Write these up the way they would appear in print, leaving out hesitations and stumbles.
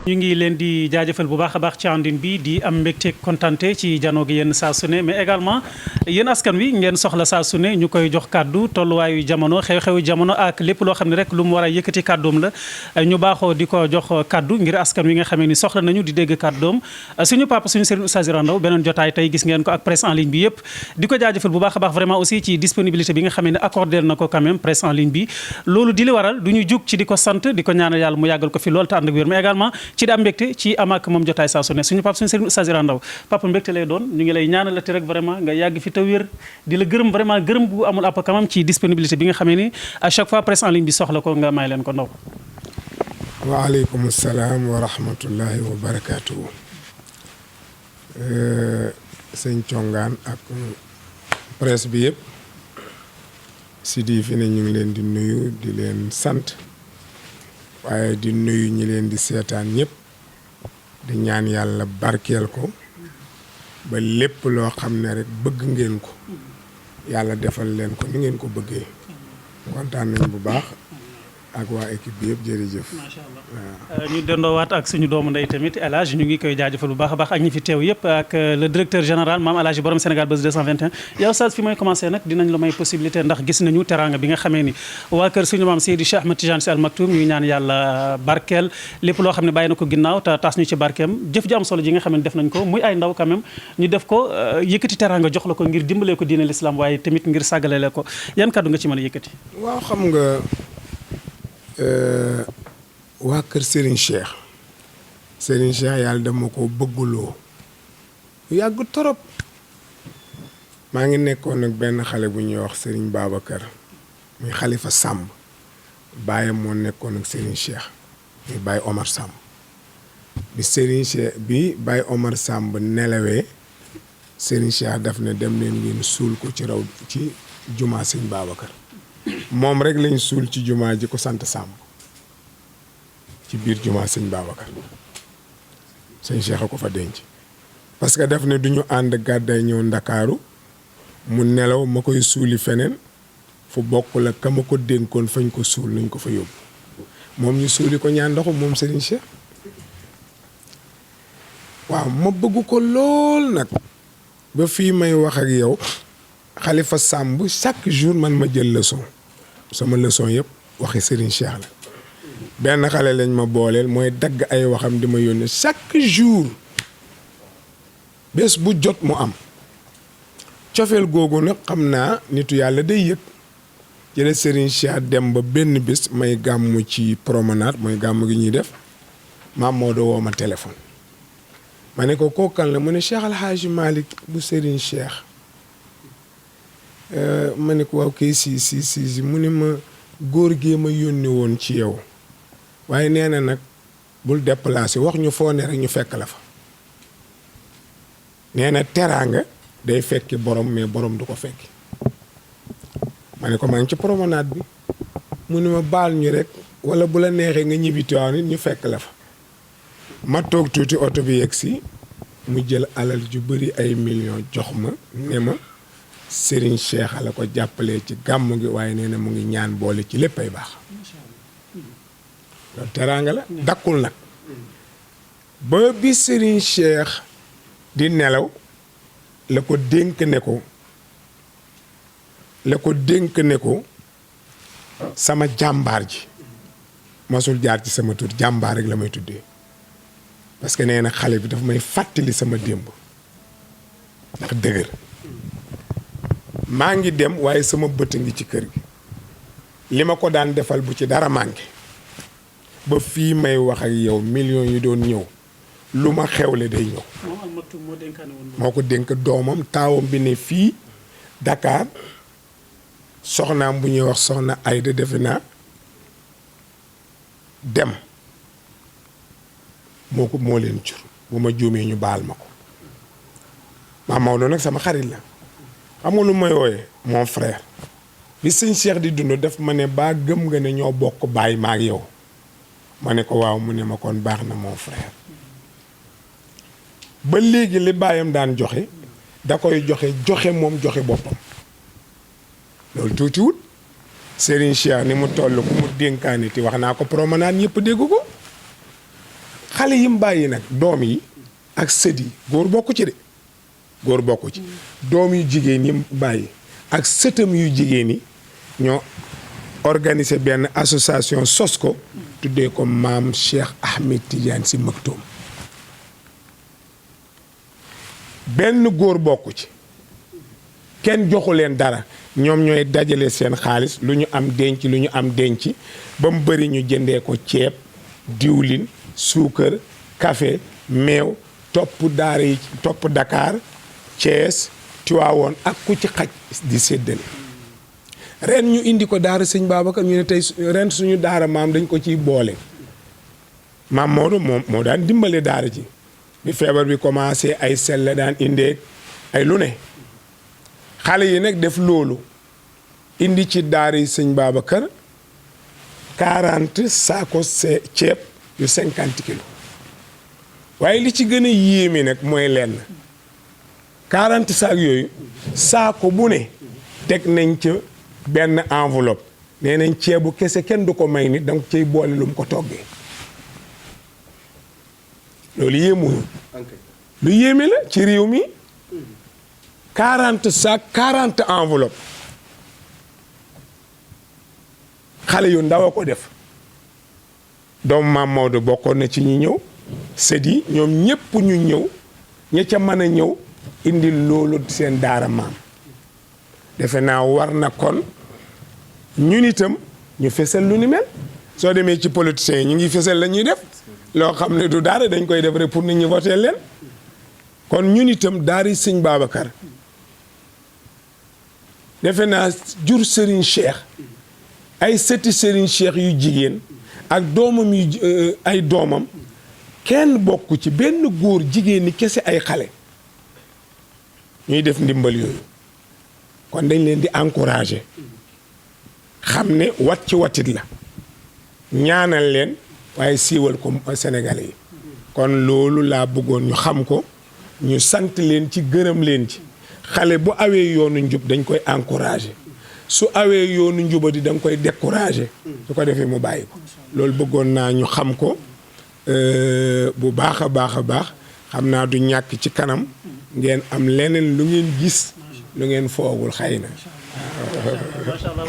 ñu ngi leen di jaajëfal bu baax a baax ci àndin bi di am mbégte kontante ci janoo gi yéen saa su ne mais également yéen askan wi ngeen soxla saa su ne ñu koy jox kàddu tolluwaayu jamono xew-xewu jamono ak lépp loo xam ne rek lu mu war a yëkkati kàddoom la ñu baaxoo di ko jox kàddu ngir askan wi nga xamee ni soxla nañu di dégg kàddoom suñu papa suñu Serigne Oustaz Iran Ndao beneen jotaay tey gis ngeen ko ak presse en ligne bi yëpp di ko jaajëfal bu baax a baax vraiment aussi ci disponibilité bi nga xamee ne accordé na ko quand même presse en ligne bi loolu di li waral du ñu jug ci di ko sant di ko ñaanal yàlla mu yàggal ko fi loolu te ànd ak wér mais également ci di am mbégte ci am ak moom jotaay saa su ne suñu papa suñu Serigne Oustaz Iran Ndao papa mbégte lay doon ñu ngi lay ñaanalati rek vraiment nga yàgg fi te wér di la gërëm vraiment gërëm bu amul àpp quand même ci disponibilité bi nga xamee ni à chaque fois presse en ligne bi soxla ko nga may leen ko Ndao. waaleykum salaam wa rahmatullahi wa barakaatu. sëñ Congaan ak presse bi yëpp Sidi fi ne ñu ngi leen di nuyu di leen sant waaye di nuyu ñi leen di seetaan ñëpp di ñaan yàlla barkeel ko ba lépp loo xam ne rek bëgg ngeen ko yàlla defal leen ko ni ngeen ko bëggee kontaan nañ bu baax ak waa équipe bi yëpp jërëjëf. macha allah ñu dendoowaat ak suñu doomu ndey tamit El Hadj ñu ngi koy jaajëfal bu baax a baax ak ñi fi teew yëpp ak le directeur général maam El Hadj borom Sénégal Buzz 221. yow Oustaz fi mooy commencé nag dinañ la may possibilité ndax gis nañu teraanga bi nga xamee ni waa kër suñu maam Seydi Cheikh Ahmed Tidiane Sy Al Maktoum ñu ñaan yàlla barkeel lépp loo xam ne bàyyi na ko ginnaaw te taas ñu ci barkeem jëf ji am solo ji nga xam ne def nañ ko muy ay ndaw quand même ñu def ko yëkkati teraanga jox la ko ngir dimbalee ko diine l'islam waaye tamit ngir sàggalele ko yan kàddu nga ci mën a yëkkati. waaw xam nga. waa kër Serigne Cheikh yàlla dama ko bëgguloo yàgg torop maa ngi nekkoon ak benn xale bu ñuy wax Serigne Babacar muy Khalifa Samb baayam moo nekkoon ak Serigne Cheikh muy Baye Omar Samb bi Serigne Cheikh bi Baye Omar Samb nelawee Serigne Cheikh daf ne dem leen ngeen suul ko ci raw ci jumaa Serigne Babacar moom rek lañ suul ci jumaa ji ko sant Samb ci biir jumaa sëñ Babacar sëñ Cheikh a ko fa denc parce que daf ne duñu ànd gàdday ñëw ndakaaru mu nelaw ma koy suuli feneen fu bokk la ka ma ko dénkoon fañ ko suul nañ ko fa yóbbu moom ñu suuli ko ñaan ndoxu moom Serigne Cheikh waaw ma bëgg ko lool nag ba fii may wax ak yow Khalifa Samb chaque jour man ma jël leçon sama leçon yëpp waxi Serigne Cheikh la benn xale lañ ma booleel mooy dagg ay waxam di ma yónnee chaque jour bés bu jot mu am cofeel googu nag xam naa nitu yàlla day yëg jële Serigne Cheikh dem ba benn bés may gàmmu ci promenade mooy gàmmu gi ñuy def maam Maodo woo ma téléphone ma ne ko kookan la mu ne Cheikh Al Hadji Malick bu Serigne Cheikh ma ne ko waaw kay si mu ne ma góor gee ma yónni woon ci yow waaye nee na nag bul déplacé wax ñu foo ne rek ñu fekk la fa nee na teraanga day fekki borom mais borom du ko fekki ma ne ko maa ngi ci promenade bi mu ne ma baal ñu rek wala bu la neexee nga ñibbi Tiwaawan nit ñu fekk la fa ma toog tuuti oto bi yegg si mu jël alal ju bëri ay millions jox ma ne ma Serigne Cheikh la ko jàppalee ci gàmmu gi waaye nee na mu ngi ñaan boole ci lépp ay baax loolu teraanga la dakkul nag ba bi Serigne Cheikh di nelaw la ko dénk ne ko sama jàmbaar ji masul jaar ci sama tur jàmbaar rek la may tuddee parce que nee na xale bi dafa may fàttali sama démb ndax dëgër maa ngi dem waaye sama bët a ngi ci kër gi li ma ko daan defal bu ci dara manqué ba fii may wax ak yow millions yi doon ñëw lu ma xewle day ñëw moo ko dénk doomam taawam bi ne fii Dakar soxnaam bu ñuy wax soxna Ayda defe naa dem moo leen jur bu ma juumee ñu baal ma ko maa Maodo nag sama xarit la xam nga lu may wooye mon frère bi sëñ Cheikh di dund daf ma ne baa gëm nga ne ñoo bokk bàyyi ma ak yow ma ne ko waaw mu ne ma kon baax na mon frère ba léegi li baayam daan joxe da koy joxe moom joxe boppam loolu tuutiwut Serigne Cheikh ni mu toll ku mu dénkaani ti wax naa ko promenade ñëpp dégg ko xale yi mu bàyyi nag doom yi ak sët yi góor bokku ci de góor bokku ci doom yu jigéen yi mu bàyyi ak sëtam yu jigéen yi ñoo organiser benn association sos ko tuddee ko maam Cheikh Ahmed Tidiane Sy Maktoum benn góor bokku ci kenn joxu leen dara ñoom ñooy dajale seen xaalis lu ñu am denc ba mu bëri ñu jëndee ko ceeb diwlin suukar café meew topp daara yi topp Dakar Thiès Tivaouane ak ku ci xaj di séddale ren ñu indi ko daara sëñ Babacar ñu ne tey ren suñu daara maam dañ ko ciy boole maam Maodo moo daan dimbale daara ji bi feebar bi commencé ay sell la daan indee ay lu ne xale yi nag def loolu indi ci daara yi sëñ Babacar 40 saako ceeb yu 50 kilos waaye li ci gën a yéeme nag mooy lenn 40 saak yooyu saako bu ne teg nañ ca benn enveloppe nee nañ ceebu kese kenn du ko may nit danga cay boole lu mu ko toggee loolu yéemuñu lu yéeme la ci réew mi 40 sac 40 enveloppe xale yu ndaw a ko def doomu maam Maodo bokkoon na ci ñi ñëw sët yi ñoom ñépp ñu ñëw ña ca mën a ñëw indi loolu seen daara maam defe naa war na kon ñun itam ñu fesal lu ni mel soo demee ci politiciens yi ñu ngi fesal la ñuy def loo xam ne du daara dañ koy def rek pour nit ñi voter leen kon ñun itam daara yi sëñ Babacar defe naa jur Serigne Cheikh ay sëti Serigne Cheikh yu jigéen ak doomam yu ay doomam kenn bokk ci benn góor jigéen ñi kese ay xale ñuy def ndimbal yooyu kon dañ leen di encourager xam ne wat ci watit la ñaanal leen waaye siiwal ko Sénégalais yi kon loolu laa bëggoon ñu xam ko ñu sant leen ci gërëm leen ci xale bu awee yoonu njub dañ koy encourager su awee yoonu njubadi da nga koy décourager su ko defee mu bàyyi ko loolu bëggoon naa ñu xam ko bu baax a baax a baax xam naa du ñàkk ci kanam ngeen am leneen lu ngeen gis lu ngeen foogul xëy na macha allah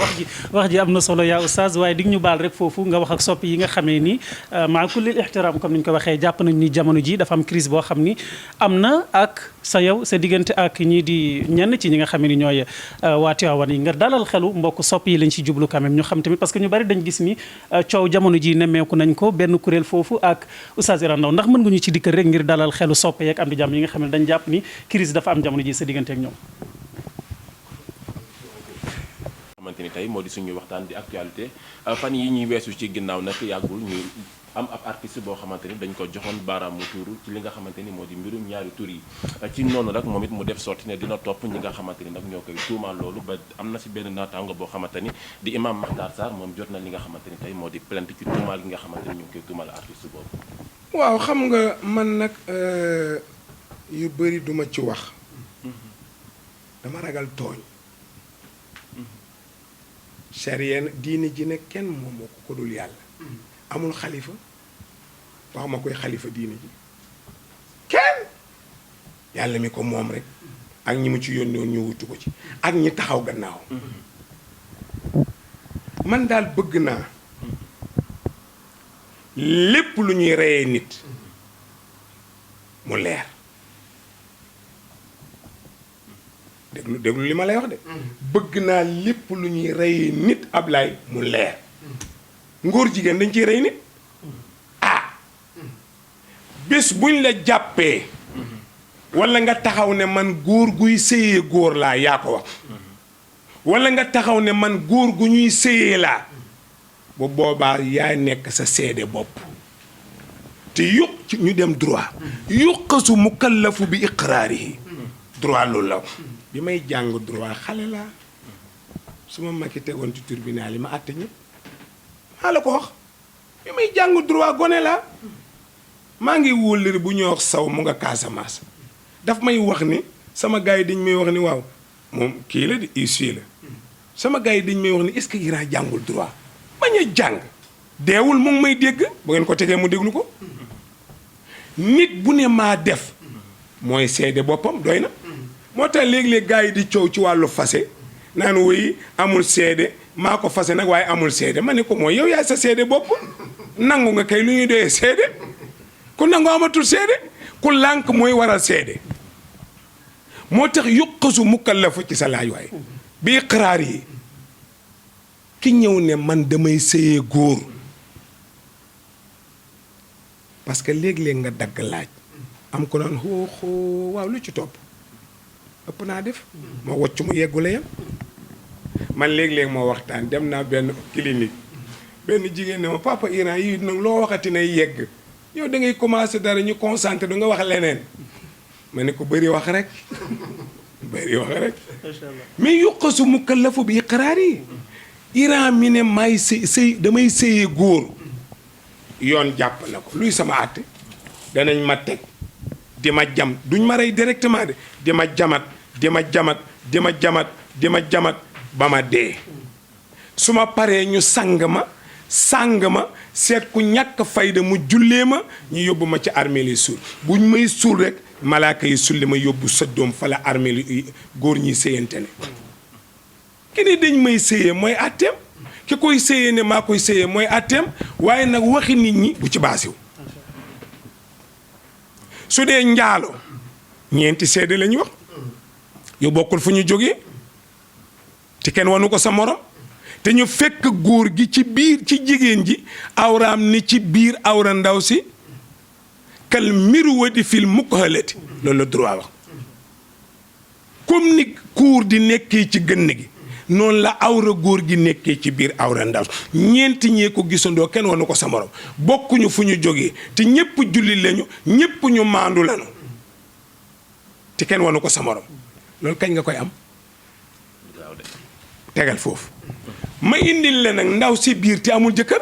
wax ji am na solo yaa oustaz waaye dig ñu baal rek foofu nga wax ak soppi yi nga xamee ni maa kullil ihtiram comme ni ñu ko waxee jàpp nañ ni jamono ji dafa am crise boo xam ni am na ak sa yow sa diggante ak ñii di ñenn ci ñi nga xamee ni ñooy waa Tivaouane yi nga dalal xelu mbokk soppi yi lañ ci jublu quand même ñu xam tamit parce que ñu bari dañ gis ni coow jamono ji nemmeeku nañ ko benn kuréel foofu ak oustaz Iran Ndao ndax mën nga ñu ci dikkal rek ngir dalal xelu soppe yeeg am di jàmm yi nga xam ne dañ jàpp ni crise dafa am jamono ji sa diggante ak ñoom. xamante ni tey moo di suñuy waxtaan di actualité fan yi ñuy weesu ci ginnaaw nag yàggul ñu am ab artiste boo xamante ni dañ ko joxoon baaraamu tuuru ci li nga xamante ni moo di mbirum ñaari tur yi ci noonu rek moom it mu def sorti ne dina topp ñi nga xamante ni nag ñoo koy tuumaal loolu ba am na si benn naataango boo xamante ni di imam Makhtar Sarr moom jot na li nga xamante ni tey moo di plainte ci tuumaal gi nga xamante ni ñu ngi koy tuumaal artiste boobu. waaw xam nga man nag yu bëri duma ci wax dama ragal tooñ sariya diine ji ne kenn moom moo ko dul yàlla amul xalifa wax ma koy xalifa diine ji kenn yàlla mi ko moom rek ak ñi mu ci yónni woon ñu wutu ko ci ak ñi taxaw gannaaw man daal bëgg naa lépp lu ñuy reyee nit mu leer déglu li ma lay wax de bëgg naa lépp lu ñuy reyee nit Ablaye mu leer ngóor jigéen dañ ciy rey nit bés buñ la jàppee walla nga taxaw ne man góor guy séyee góor laa yaa ko wax walla nga taxaw ne man góor gu ñuy séyee laa bu boobaa yaa nekk sa seede bopp te ci ñu dem droit yuqasu mukallafu bi iqraarihi droit loolu la bi may jàng droit xale laa su ma makki tegoon ci tribunal yi ma àtte ñëpp maa la ko wax bi may jàng droit gone laa maa ngi wóllëri bu ñuy wax saw mu nga Casamance daf may wax ni sama gars yi dañ may wax ni waaw moom kii la di huissier la sama gars yi dañ may wax ni est-ce que Iran jàngul droit bañ a jàng deewul mu ngi may dégg bu ngeen ko tegee mu déglu ko nit bu ne maa def mooy seede boppam doy na. moo tax léeg-léeg gars yi di coow ci wàllu fase naan woy amul seede maa ko fase nag waaye amul seede ma ne ko mooy yow yaay sa seede bopp nangu nga kay lu ñuy doyee seede ku nangu amatul seede ku lànk mooy waral seede moo tax yuqasu mukallafu ci sa laaj waay bi iqraar yi ki ñëw ne man damay sëyee góor parce que léeg-léeg nga dagg laaj am ko naan xoo waaw lu ci topp ëpp naa def moo wacc mu yeggule yam man léeg-léeg moo waxtaan dem naa benn clinique benn jigéen ne ma papa Iran yi nag loo waxati nay yegg yow da ngay commencé dara ñu concentré du nga wax leneen ma ne ko bëri wax rek bëri wax rek mais yuqasu mukallafu bi iqraar yi Iran mi ne may sëy damay sëyee góor yoon jàpp na ko luy sama àtte danañ ma teg di ma jam duñ ma rey directement de di ma jamat di ma jamat di ma jamat di ma jamat ba ma dee su ma paree ñu sang ma seet ku ñàkk fayda mu jullee ma ñu yóbbu ma ci armeel yi suul buñ may suul rek malaaka yi sulli ma yóbbu sëddoom fa la armeel yi góor ñi séyante ne ki ne dañ may séyee mooy àtteem ki koy séyee ne maa koy séyee mooy àtteem waaye nag waxi nit ñi bu ci baasiw su dee njaalo ñeenti seede la ñu wax yu bokkul fu ñu jógee te kenn wanu ko sa morom te ñu fekk góor gi ci biir ci jigéen ji awraam ni ci biir awra ndaw si kal miru wadi fil mukhalati loolu la droit wax comme ni kuur di nekkee ci gënn gi noonu la awra góor gi nekkee ci biir awra ndaw ñeenti ñee ko gisandoo kenn wanu ko sa morom bokkuñu fu ñu jógee te ñépp julli lañu ñépp ñu maandu lañu te kenn wanu ko sa morom loolu kañ nga koy am tegal foofu ma indil la nag ndaw si biir te amul jëkkër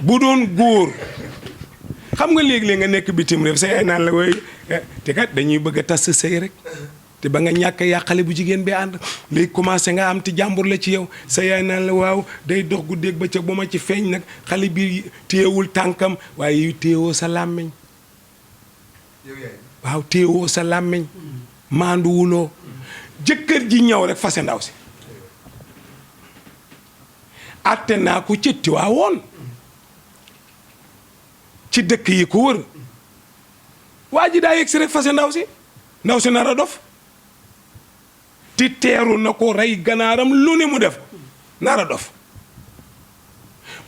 bu doon góor xam nga léeg-léeg nga nekk bitim réew sa yaay naan la wooy te kat dañuy bëgg a tas sa sëy rek te ba nga ñàkk yàqale bu jigéen bi ànd léegi commencé nga am ti jàmbur la ci yow sa yaay naan la waaw day dox guddeeg bëccëg bu ma ci feeñ nag xale bi téyewul tànkam waaye yu téyewoo sa làmmiñ waaw téyewoo sa làmmiñ maanduwuloo jëkkër ji ñëw rek fase ndaw si atte naa ko ci Tiwaawoon ci dëkk yi ko wër waa ji daa yegg si rek fase ndaw si nar a dof ti teeru na ko rey ganaaram lu ne mu def nar a dof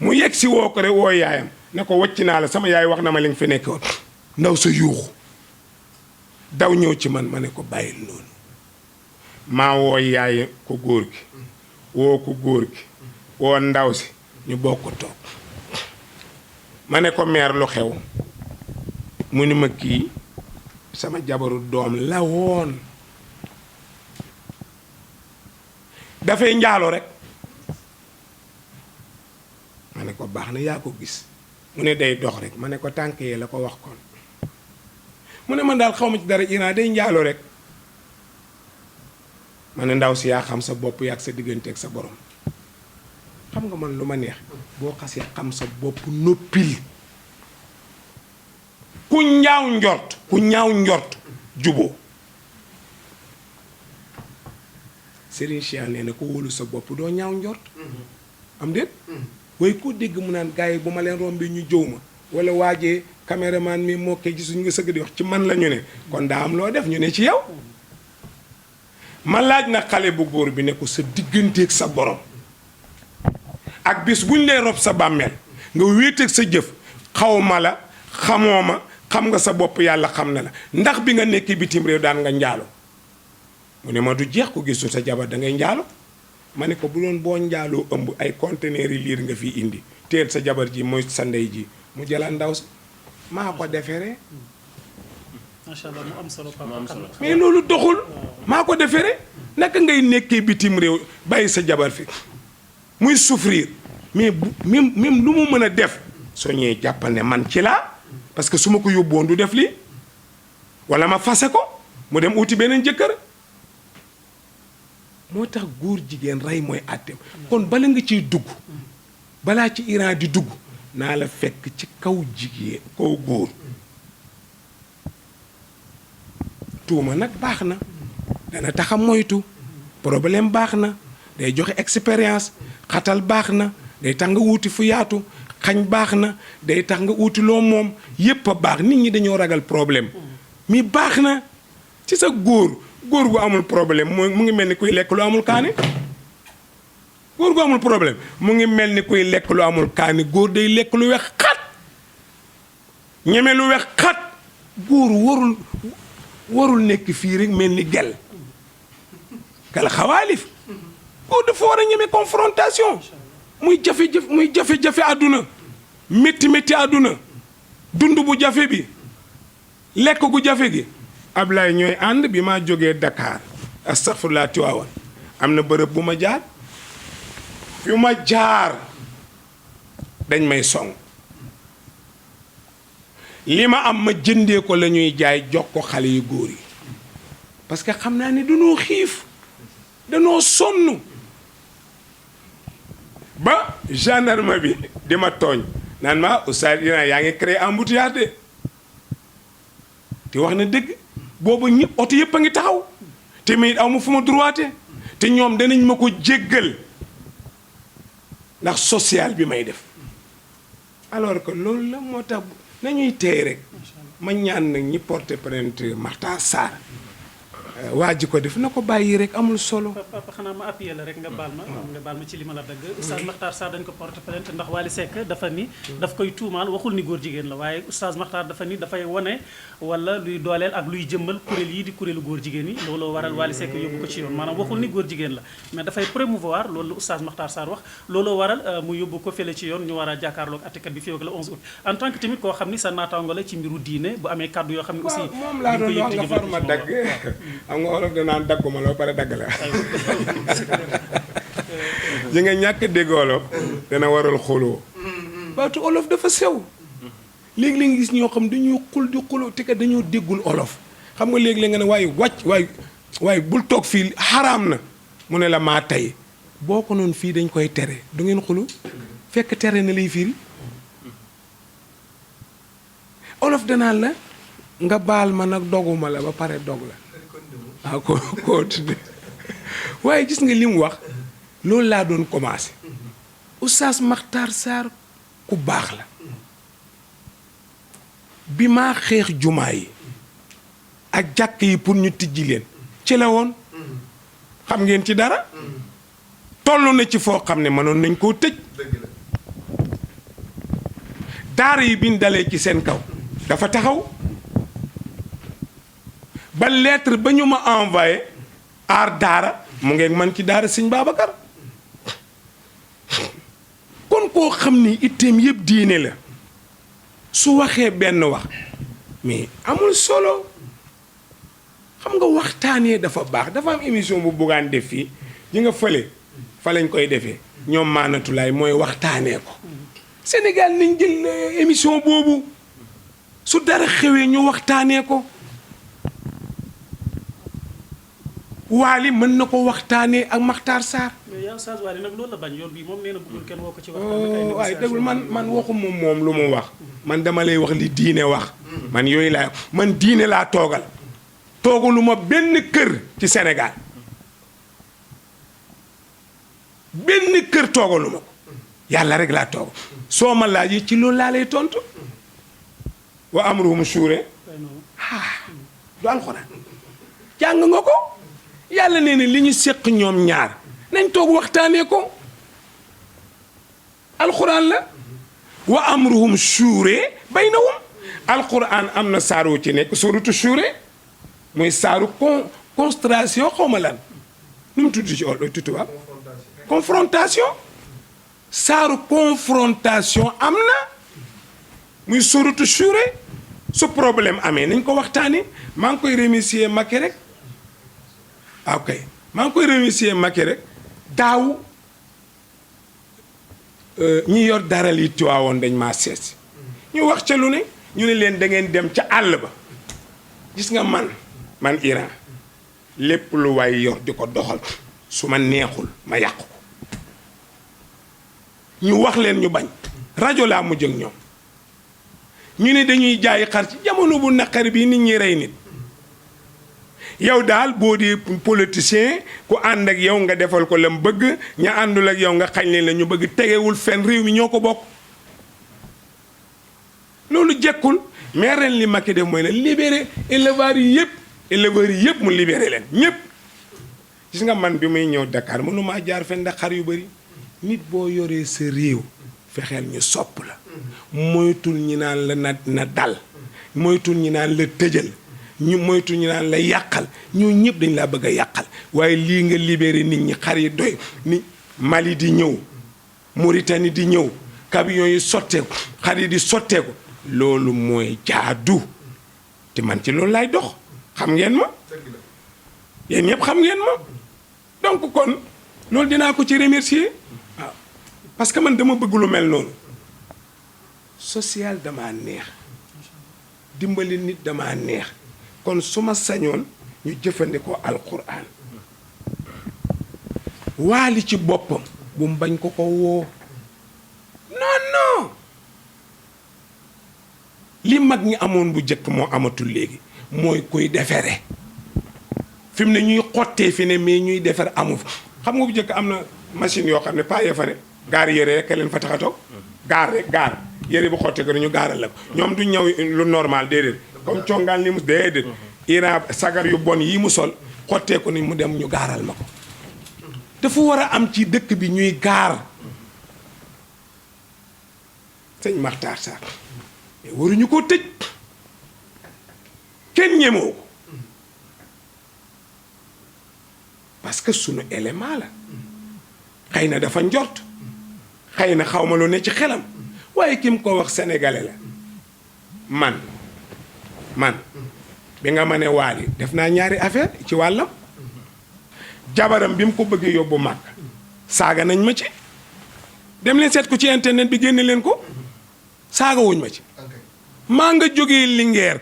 mu yegg si woo ko rek woo yaayam ne ko wacc naa la sama yaay wax na ma li nga fi nekkoon ndaw sa yuuxu daw ñëw ci man ma ne ko bàyyil noonu maa woo yaay ko góor gi woo ko góor gi woo ndaw si ñu bokk toog ma ne ko meer lu xew mu ni ma kii sama jabaru doom la woon dafay njaalo rek ma ne ko baax na yaa ko gis mu ne day dox rek ma ne ko tànk yee la ko wax kon mu ne man daal xaw ma ci dara Iran day njaalo rek ma ne ndaw si yaa xam sa bopp yaa ak sa diggante ak sa borom xam nga man lu ma neex boo xasee xam sa bopp noppil ku ñaaw njort juboo Serigne Cheikh nee na ko wóolu sa bopp doo ñaaw njort am déet waaye koo dégg mu naan gars yi bu ma leen rombee ñu jëw ma wala waajee caméraman mi moo koy gisuñu nga sëgg di wax ci man la ñu ne kon daa am loo def ñu ne ci yow ma laaj na xale bu góor bi ne ko sa digganteeg sa borom ak bis buñ lay rob sa bàmmeel nga wéeteeg sa jëf xawma la xamoo ma xam nga sa bopp yàlla xam na la ndax bi nga nekkee bitim réew daan nga njaalo mu ne ma du jeex ko gisul sa jabar da ngay njaalo ma ne ko bu doon boo njaaloo ëmb ay conteneur yi liir nga fi indi teel sa jabar ji mooy sa ndey ji mu jëlaat ndaw sa maa ko deferee macha allah mu am solo mais loolu doxul maa ko deferee naka ngay nekkee bitim réew bàyyi sa jabar fi muy souffrir mais même lu mu mën a def soo ñëwee jàppal ne man ci laa parce que su ma ko yóbboon du def lii wala ma fase ko mu dem uti beneen jëkkër moo tax góor jigéen rey mooy àtteem kon bala nga ciy dugg balaa ci Iran di dugg naa la fekk ci kaw jigéen kaw góor tuuma nag baax na dana tax a moytu problème baax na day joxe expérience xatal baax na day tax nga wuuti fu yaatu xañ baax na day tax nga wuuti loo moom yépp a baax nit ñi dañoo ragal problème mi baax na ci sa góor gu amul problème mu ngi mel ni kuy lekk lu amul kaani góor gu amul problème mu ngi mel ni kuy lekk lu amul kaani góor day lekk lu wex xat ñeme lu wex xat góor warul nekk fii rek mel ni gel kala xawaalif góor dafa war a ñeme confrontation muy jafe-jafe àdduna métti àdduna dund bu jafe bi lekk gu jafe gi Ablaye ñooy ànd bi maa jógee Dakar astaghfirullah Tiwaawan am na bërëb bu ma jaar fi ma jaar dañ may song li ma am ma jëndee ko la ñuy jaay jox ko xale yu góor yi parce que xam naa ni dañoo xiif dañoo sonn ba gendarme bi di ma tooñ naan ma oustaz yaa ngi créé embouteillage de te wax na dëgg boobu ñëpp oto yëpp a ngi taxaw te may aw ma fu ma droité te ñoom danañ ma ko jéggal ndax social bi may def alors que loolu la moo tax nañuy teey rek ma ñaan nag ñi porté plainte Makhtar Sarr waa ji ko def na ko bàyyi rek amul solo. papa xanaa ma appuyé la rek nga baal ma ci li ma la dagg. oustaz Makhtar Sarr dañ ko porté plainte ndax Wally Seck dafa ni daf koy tuumaal waxul ni góor jigéen la waaye oustaz Makhtar dafa ni dafay wane wala luy dooleel ak luy jëmmal kuréel yi di kuréelu góor jigéen yi looloo waral Wally Seck yóbbu ko ci yoon maanaam waxul ni góor jigéen la mais dafay promouvoir loolu la oustaz Makhtar Sarr wax looloo waral mu yóbbu ko fële ci yoon ñu war a jàkkaarloog attekat bi fii ak le 11 août en tant que tamit koo xam ni sa naataango la ci mbiru diine bu amee kàddu yoo xam ne aussi moom laa doon wax nga far ma dagg xam nga olof danaan dagguma la ba pare dagg la yi nga ñàkk dégg olof dana waral xuloo baatu olof dafa sew léegi-léegi gis ñoo xam dañuy xul di xuloo te ka dañoo déggul olof xam nga léegi-léegi nga ne waaye bul toog fii xaraam na mu ne la maa tey boo ko noonu fii dañ koy tere du ngeen xulu fekk tere na lay firi olof danaan la nga baal ma nag doguma la ba pare dog la waaw ko tudde waaye gis nga li mu wax loolu laa doon commencé oustaz Makhtar Sarr ku baax la bi maa xeex jumaa yi ak jàkk yi pour ñu tijji leen ci la woon xam ngeen ci dara toll na ci foo xam ne mënoon nañ koo tëj daara yi biñ dalee ci seen kaw dafa taxaw ba lettre ba ñu ma envoyé aar daara mu ngeeg man ci daara sëñ Babacar kon koo xam ni itteem yëpp diine la su waxee benn wax mais amul solo xam nga waxtaanee dafa baax dafa am émission bu buggaan def fii ñi nga fële fa lañ koy defee ñoom maanatulaay mooy waxtaanee ko Sénégal nañ jël émission boobu su dara xewee ñu waxtaanee ko Wally mën na ko waxtaanee ak Makhtar Sarr. mais yow Oustaz Wally nag loolu la bañ yoon bi moom nee na bëggul kenn woo ko ci waxtaan. waaye déglu man waxuma moom lu mu wax. man dama lay wax li diine wax. man yooyu laa man diine laa toogal. toogalu ma benn kër ci Sénégal benn kër toogalu ma ko yàlla rek laa toog soo ma laajee ci loolu laa lay tontu. wa amruhum shuura du alxuraan jàng nga ko. yàlla nee na li ñu séq ñoom ñaar nañ toog waxtaanee ko alxuraan la wa amruhum shuura baynahum alxuraan am na saar wu ci nekk suuratu shuura muy saaru constration xaw ma lan nu mu tudd ci tubaab confrontation saaru confrontation am na muy suuratu shuura su problème amee nañ ko waxtaanee maa ngi koy remercier Macky rek ok maa ngi koy remercier Macky rek daaw ñi yor dara li Tiwaawoon dañ maa seet ñu wax ca lu ne ñu ne leen da ngeen dem ca àll ba gis nga man Iran lépp lu waay yor di ko doxal su ma neexul ma yàqu ko ñu wax leen ñu bañ rajo laa mujj ak ñoom ñu ne dañuy jaay xar ci jamono bu naqari bii nit ñi rey nit yow daal boo dee politicien ku ànd ak yow nga defal ko lam bëgg ña àndul ak yow nga xañ leen la ñu bëgg tegewul fenn réew mi ñoo ko bokk loolu jekkul mais ren li Macky def mooy ne libéré éleveurs yi yëpp mu libéré leen ñëpp gis nga man bi muy ñëw Dakar mënumaa jaar fenn ndax xar yu bëri nit boo yoree sa réew fexeel ñu sopp la moytul ñi naan la na dal moytul ñi naan la tëjal ñu moytu ñu naan la yàqal ñoo ñëpp dañ laa bëgg a yàqal waaye lii nga libéré nit ñi xar yi doy ni Mali di ñëw Mauritanie di ñëw camion yi sotteeku xar yi di sotteeku loolu mooy jaadu te man ci loolu laay dox xam ngeen ma yéen ñëpp xam ngeen ma donc kon loolu dinaa ko ci remercier waaw parce que man dama bëgg lu mel noonu social damaa neex dimbali nit damaa neex kon su ma sañoon ñu jëfandikoo alquran waali ci boppam bu mu bañ ko woo non li mag ñi amoon bu jëkk moo amatul léegi mooy kuy defere fi mu ne ñuy xottee fi ne mais ñuy defar amu fa xam nga bu jëkk am na machine yoo xam ne pas ya fa ne gaar yére rek leen fa tax a toog gaar rek gaar yére bu xottee ko ñu gaaral la ko ñoom du ñëw lu normal déedéet comme congaan li mu déedéet Iran sagar yu bon yi mu sol xotteeku ni mu dem ñu gaaral ma ko dafa war a am ci dëkk bi ñuy gaar sëñ Maxtaar Sarr mais waruñu ko tëj kenn ñemoo ko parce que sunu élément la xëy na dafa njort xëy na xaw ma lu ne ci xelam waaye ki mu ko wax sénégalais la man bi nga ma ne waali def naa ñaari affaire ci wàllam jabaram bi mu ko bëggee yóbbu màkk saaga nañ ma ci dem leen seet ko ci internet bi génne leen ko saaga wuñ ma ci maa nga jógee Linguère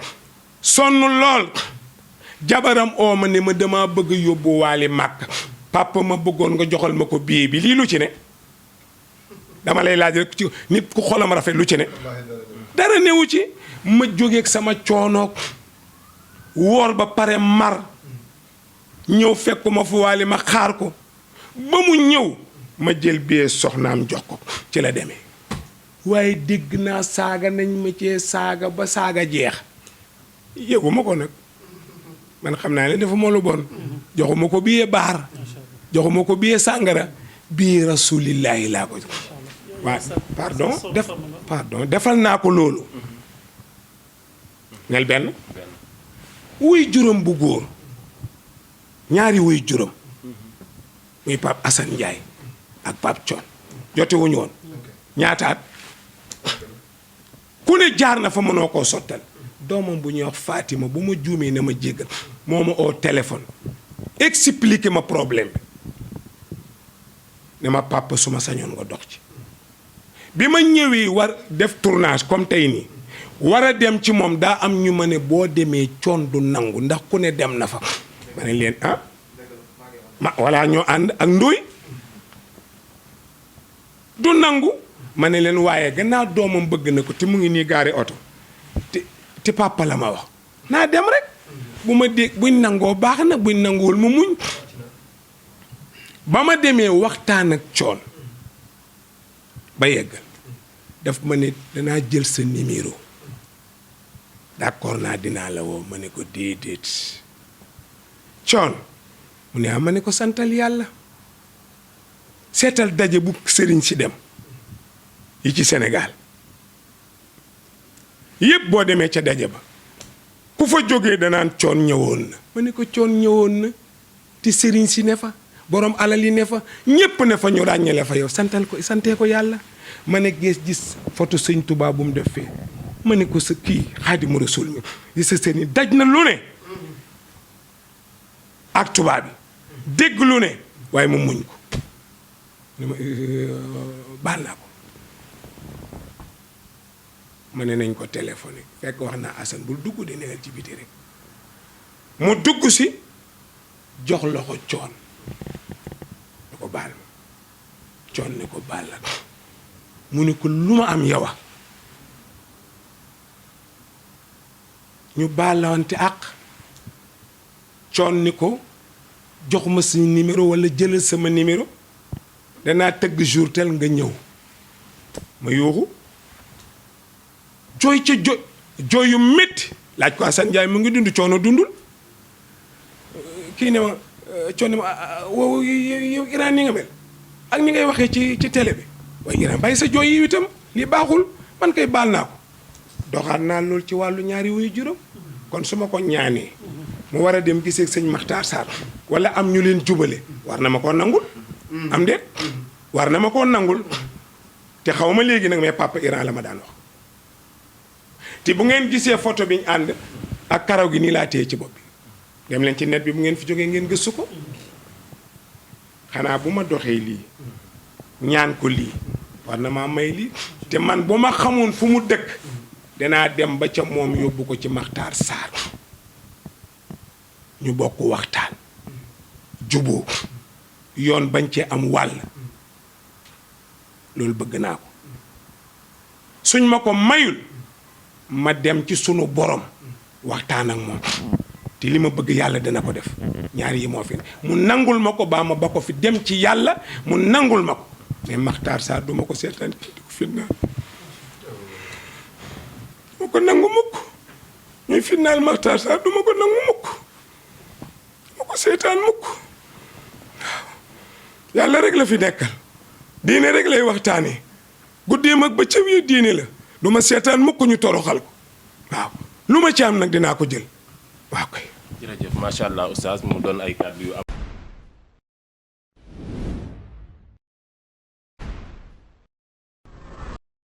sonn lool jabaram oo ma ne ma dama bëgg yóbbu waali màkk papa ma bëggoon nga joxal ma ko billet bi lii lu ci ne dama lay laaj rek ci nit ku xolam rafet lu ci ne dara newu ci ma jógeeg sama coonoog woor ba pare mar ñëw fekkuma fu waali ma xaar ko ba mu ñëw ma jël bee soxnaam jox ko ci la demee waaye dégg naa saaga nañ ma cee saaga ba saaga jeex yëguma ko nag man xam naa ne dafa ma lu bon joxuma ko biyee baar joxuma ko biyee sàngara bii rasulillahi laa ko waaw pardon defal naa ko loolu ngel benn wuy juróom bu góor ñaari wuy juróom muy Pape Assane Ndiaye ak Pape Thion jote wuñu woon ñaataat ku ne jaar na fa mënoo koo sottal doomam bu ñuy wax Fatima bu ma juumee na ma jéggal moo ma oo téléphone expliquer ma problème bi ne ma papa su ma sañoon nga dox ci bi ma ñëwee war def tournage comme tey nii war a dem ci moom daa am ñu ma ne boo demee coon du nangu ndax ku ne dem na fa ma ne leen ma walla ñoo ànd ak ndóoy du nangu ma ne leen waaye gannaaw doomam bëgg na ko te mu ngi nii gaari oto te papa la ma wax naa dem rek bu ma dégg buñ nangoo baax na buñ nanguwul mu muñ ba ma demee waxtaan ak coon ba yeggal daf ma ne danaa jël sa numéro d'accord naa dinaa la woo ma ne ko déedéet coon mu ne ma ne ko santal yàlla seetal daje bu sëriñ si dem yi ci Sénégal yépp boo demee ca daje ba ku fa jógee danaan coon ñëwoon na ma ne ko coon ñëwoon na te sëriñ si ne fa borom alal yi ne fa ñépp ne fa ñu ràññale fa yow santal ko santee ko yàlla ma ne gis photo sëñ Touba bu mu def fee ma ne ko sa kii Xaadimu Rasuul mi di sa sëriñ daj na lu ne ak tubaab bi dégg lu ne waaye mu muñ ko ne ma baal naa ko ma ne nañ ko téléphoné fekk wax naa Assane bul dugg di newel ci biti rek mu dugg si jox loxo coon ne ko baal ma coon ne ko baal la mu ni ko lu ma am yowa ñu baalawante àq coon ni ko jox ma suñu numéro walla jëlal sama numéro danaa tëgg jour tel nga ñëw ma yuuxu jooy ca jooy yu métti laaj ko Assane Ndiaye mu ngi dund coono dundul kii ne ma coono ma wow yow Iran ni nga mel ak ni ngay waxee ci télé bi waaye Iran bàyyi sa jooy yi itam lii baaxul man koy baal naa ko doxaat naa loolu ci wàllu ñaari wuyu juróom kon su ma ko ñaanee mu war a dem gisee sëñ Makhtar Sarr wala am ñu leen jubale war na ma koo nangul am déet war na ma koo nangul te xaw ma léegi nag mais papa Iran la ma daan wax te bu ngeen gisee photo bi ñu ànd ak karaw gi nii laa téye ci bopp bi dem leen ci net bi bu ngeen fi jógee ngeen gëstu ko xanaa bu ma doxee lii ñaan ko lii war na maa may lii te man bu ma xamoon fu mu dëkk danaa dem ba ca moom yóbbu ko ci Makhtar Sarr ñu bokk waxtaan juboo yoon bañ cee am wàll loolu bëgg naa ko suñ ma ko mayul ma dem ci sunu borom waxtaan ak moom te li ma bëgg yàlla dana ko def ñaar yi moo fi ne mu nangul ma ko baa ma ba ko fi dem ci yàlla mu nangul ma ko mais Makhtar Sarr du ma ko seetaan di ko fitnaal du ma ko nangu mukk ñuy fitnaal Makhtar Sarr du ma ko nangu mukk du ma ko seetaan mukk waaw yàlla rek la fi nekkal diine rek lay waxtaanee guddeem ak bëccëg yi diine la du ma seetaan mukk ñu toroxal ko waaw lu ma ci am nag dinaa ko jël waaw kay. jërëjëf macha allah oustaz mu doon ay kàddu yu am